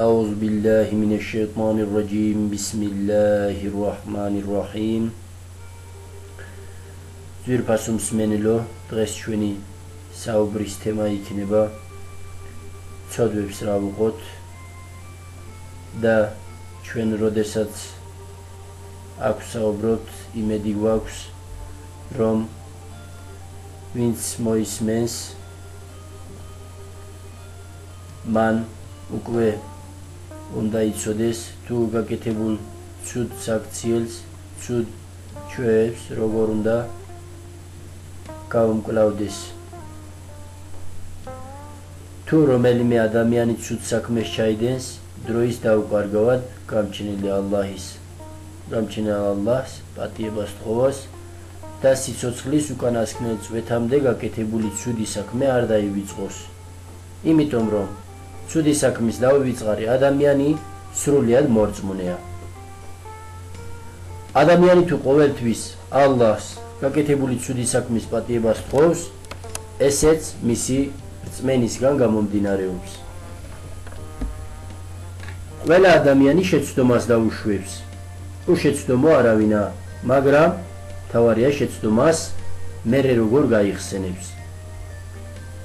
أعوذ بالله من الشيطان الرجيم بسم الله الرحمن الرحيم ზვირფასუმ სმენელო დღეს ჩვენი საუბრის თემა იქნება ცოდვებს რა ვუყოთ და ჩვენ როდესაც აქვს საუბრობთ იმედი გვაქვს რომ ვინც მოისმენს მან უკვე უნდა იცოდეს თუ გაკეთებულ ცუდ საქციელს ცუდ ჩვევებს როგორ უნდა გაუმკლავდეს თუ რომელიმე ადამიანი ცუდ საქმეს ჩაიდენს დროის დაუკარგავად გამჩენილი ალლაჰს პატიებას თხოვოს და სიცოცხლის უკანასკნელ წვეთამდე გაკეთებული ცუდი საქმე არ დაივიწყოს იმიტომ რომ ცუდი საქმის დავივიწყარი ადამიანი სრულიად მორწმუნეა ადამიანი თუ ყოველთვის ალლაჰს გაკეთებული ცუდი საქმის პატიებას თხოვს ესეც მისი რწმენისგან გამომდინარეობს ყველა ადამიანი შეცდომას დაუშვებს უშეცდომო არავინა მაგრამ თავარია შეცდომას მერე როგორ გაიხსენებს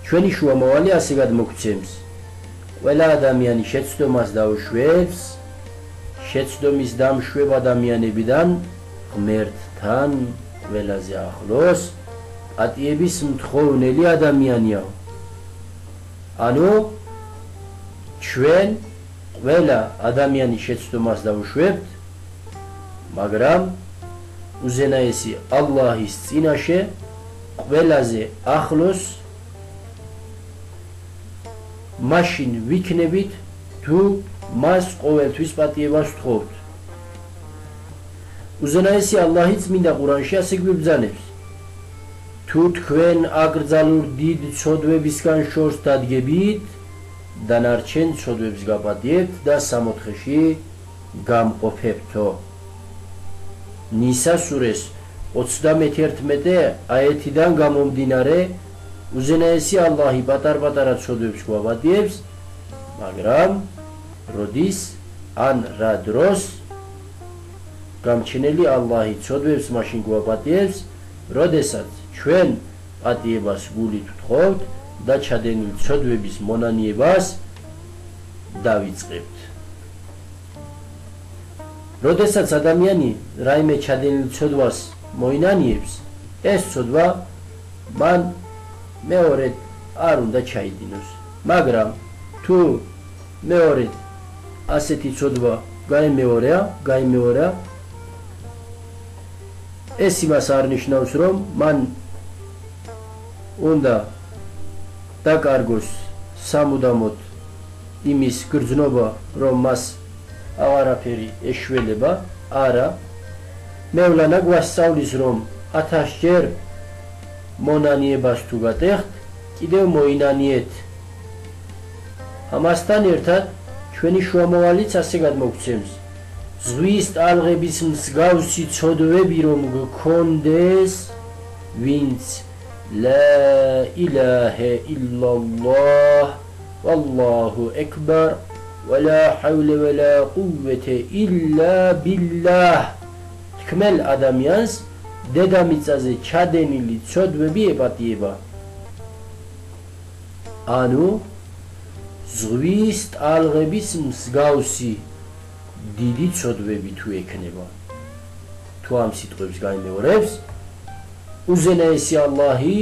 ჩვენი შუამავალი ასე გადმოგვცემს ყველა ადამიანი შეცდომას დაუშვებს შეცდომის დამშვებ ადამიანებიდან ღმერთთან ყველაზე ახლოს პატიების მთხოვნელი ადამიანია ანუ ჩვენ ყველა ადამიანი შეცდომას დაუშვებთ მაგრამ უზენაესი ალლაჰის წინაშე ყველაზე ახლოს მაშინ ვიქნებით თუ მას ყოველთვის პატიებას ვთხოვთ უზენაესი ალლაჰი წმინდა ყურანში ასე გვიბრძანებს თუ თქვენ აკრძალულ დიდ ცოდვებისგან შორს დადგებით დანარჩენ ცოდვებს გაპატიებთ და სამოთხეში გამყოფებთო ნისა სურეს 31 აიეთიდან გამომდინარე უზენაესი ალლაჰი პატარ-პატარა ცოდვებს გვაპატიებს მაგრამ როდის ან რა დროს გამჩენელი ალლაჰი ცოდვებს მაშინ გვაპატიებს როდესაც ჩვენ პატიებას გულით ვთხოვთ და ჩადენილ ცოდვების მონანიებას დავიწყებთ როდესაც ადამიანი რაიმე ჩადენილ ცოდვას მოინანიებს ეს ცოდვა მან მეორედ არ უნდა ჩაიდინოს მაგრამ თუ მეორედ ასეთი ცოდვა გაიმეორება ეს იმას არ ნიშნავს რომ მან უნდა დაკარგოს სამუდამოდ იმის გრძნობა რომ მას აღარაფერი ეშველება არა მევლანა გვასწავლის რომ 1000 ჯერ მონანიებას თუ გატეხთ კიდევ მოინანიეთ ამასთან ერთად ჩვენი შუამავალიც ასე გადმოგვცემს ზღვის ტალღების მსგავსი ცოდვები რომ გქონდეს ვინც ლა ილაჰა ილლალლაჰ ვალლაჰუ აკბარ ولا حول ولا قوة إلا بالله თქმელ ადამიანს დედამიწაზე ჩადენილი ცოდვები ეპატიება ანუ ზღვის ტალღების მსგავსი დიდი ცოდვები თუ ექნება თუ ამ სიტყვებს გაიმეორებს უზენაესი ალლაჰი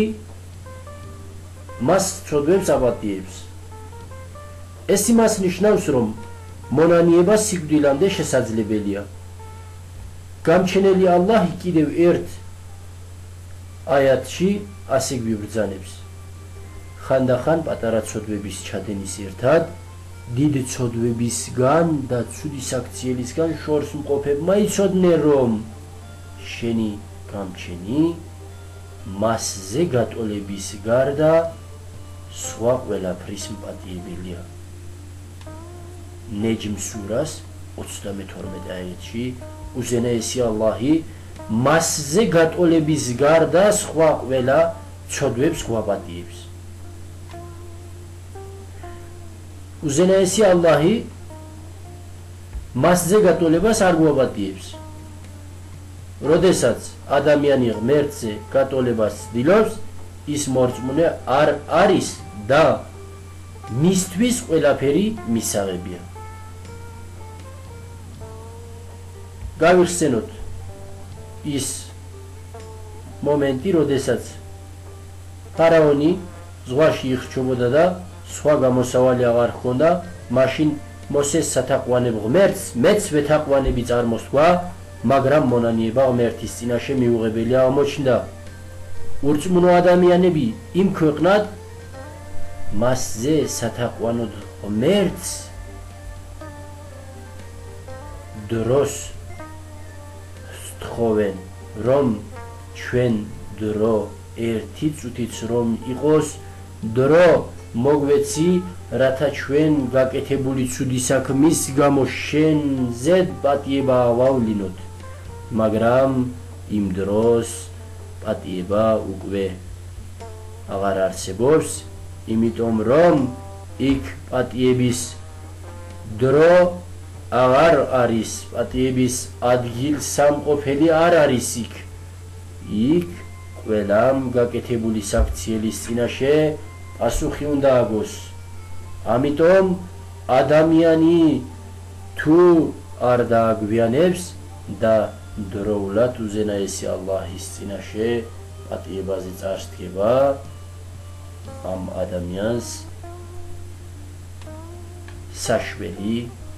მას ცოდვებს აპატიებს ეს იმას ნიშნავს რომ მონანიება სიკვდილამდე შესაძლებელია გამჩენელი ალლაჰი კიდევ ერთ აიათში ასე გვიბრძანებს ხანდახან პატარა ცოდვების ჩადენის ერთად დიდ ცოდვებისგან და ცუდი საქციელისგან შორს მყოფებმა იცოდნენ რომ შენი გამჩენი მასზე გატოლების გარდა სხვა ყველაფრის მპატიებელია ნეჯმ სურას 32 აიეთში უზენაესი ალლაჰი მასზე გატოლების გარდა სხვა ყველა ცოდვებს გვაპატიებს უზენაესი ალლაჰი მასზე გატოლებას არ გვაპატიებს. როდესაც ადამიანი ღმერთზე გატოლებას ცდილობს, ის მორწმუნე არ არის და მისთვის ყველაფერი მისაღებია. გავიხსენოთ ის მომენტი, როდესაც ფარაონი ზღვაში იხჩობოდა და სხვა გამოსავალი აღარ ჰქონდა, მაშინ მოსეს სათაყვანებ ღმერთს, მეც ვეთაყვანები წარმოსთქვა, მაგრამ მონანიება ღმერთის წინაშე მიუღებელი აღმოჩნდა. ურწმუნო ადამიანები იმ ქვეყნად მასზე სათაყვანოდ ღმერთს დროს სთხოვენ, რომ ჩვენ დრო ერთი წუთიც რომ იყოს, დრო მოგვეცი, რათა ჩვენ გაკეთებული ცუდი საქმის გამო შენზე პატიება ვავლინოთ, მაგრამ იმ დროს პატიება უკვე აღარ არსებობს, იმიტომ რომ იქ პატიების დრო აღარ არის, პატიების ადგილსამყოფელი არ არის იქ. იქ ყველამ გაკეთებული საქციელის წინაშე პასუხი უნდა აგოს. ამიტომ ადამიანი თუ არ დააგვიანებს და დროულად უზენაესი ალლაჰის წინაშე პატიებაზე წარსდგება, ამ ადამიანს საშველი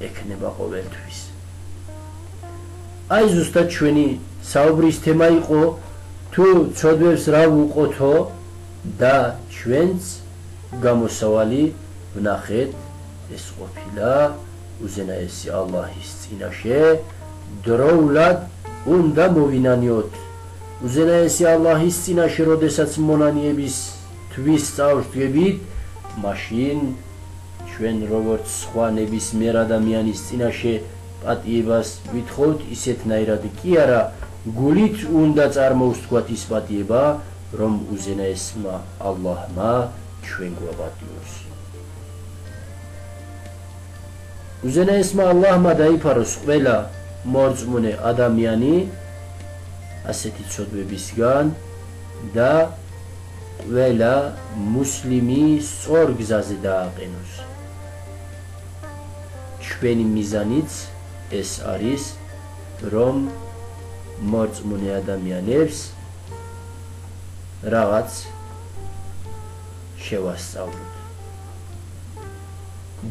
ექნება ყოველთვის. აი ზუსტად ჩვენი საუბრის თემა იყო, თუ ცოდვებს რა ვუყოთო და ჩვენც გამოსავალი ვნახეთ, ეს ყოფილა უზენაესი ალლაჰის წინაშე დროულად უნდა მოვინანიოთ. უზენაესი ალლაჰის წინაშე როდესაც მონანიების თვის წავსდგებით, მაშინ ჩვენ როგორც სხვა ნებისმიერ ადამიანის წინაშე პატიებას ვითხოვთ, ისეთნაირად კი არა, გულით უნდა წარმოვსთქვათ ის პატიება, რომ უზენაესმა ალლაჰმა ჩვენ გვაპატიოს. უზენაესმა ალლაჰმა დაიფაროს ყველა მორწმუნე ადამიანი ასეთი ცოდვებისგან და ყველა მუსლიმი სწორ გზაზე დააყენოს. ჩვენი მიზანიც ეს არის, რომ მორწმუნე ადამიანებს რაღაც შევასწავლოთ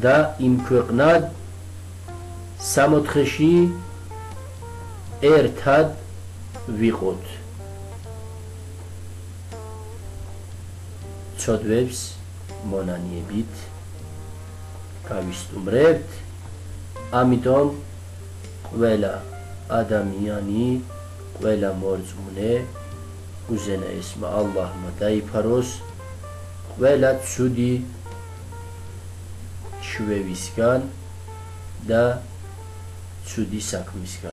და იმ ქვეყნად სამოთხეში ერთად ვიყოთ. ცოდვებს მონანიებით გავისტუმრებთ, ამიტომ ყველა ადამიანი, ყველა მორწმუნე უზენაესმა ალლაჰმა დაიფაროს ყველა ცუდი ჩვევისგან და ცუდი საქმისგან.